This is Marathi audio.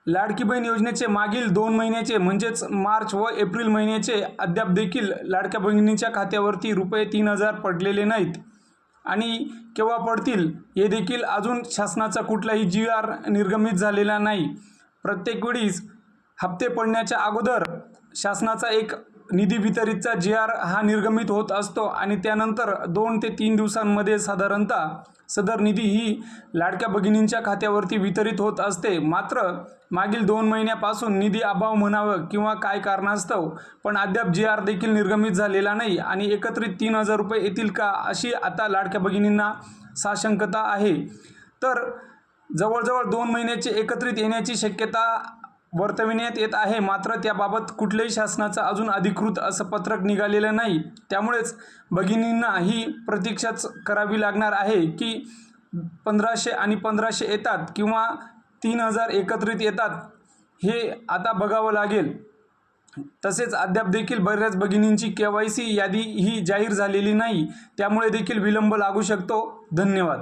लाडकी बहीण योजनेचे मागील 2 महिन्याचे म्हणजेच मार्च व एप्रिल महिन्याचे अद्याप देखील लाडक्या बहिणींच्या खात्यावरती ₹3000 पडलेले नाहीत आणि केव्हा पडतील हे देखील अजून शासनाचा कुठलाही GR निर्गमित झालेला नाही। प्रत्येक वेळीस हप्ते पडण्याच्या अगोदर शासनाचा एक निधी वितरितचा GR हा निर्गमित होत असतो आणि त्यानंतर 2 ते 3 दिवसांमध्ये साधारणतः सदर निधी ही लाडक्या भगिनींच्या खात्यावरती वितरित होत असते। मात्र मागील 2 महिन्यापासून निधी अभाव म्हणावं किंवा काय कारणास्तव पण अद्याप GR देखील निर्गमित झालेला नाही आणि एकत्रित ₹3000 येतील का अशी आता लाडक्या भगिनींना साशंकता आहे। तर जवळजवळ 2 महिन्याचे एकत्रित येण्याची शक्यता वर्तविण्यात येत आहे, मात्र त्याबाबत कुठल्याही शासनाचं अजून अधिकृत असं पत्रक निघालेलं नाही। त्यामुळेच भगिनींना ही प्रतीक्षाच करावी लागणार आहे की 1500 आणि 1500 येतात किंवा 3000 एकत्रित येतात हे आता बघावं लागेल। तसेच अद्याप देखील बऱ्याच भगिनींची KYC यादी ही जाहीर झालेली नाही, त्यामुळे देखील विलंब लागू शकतो। धन्यवाद।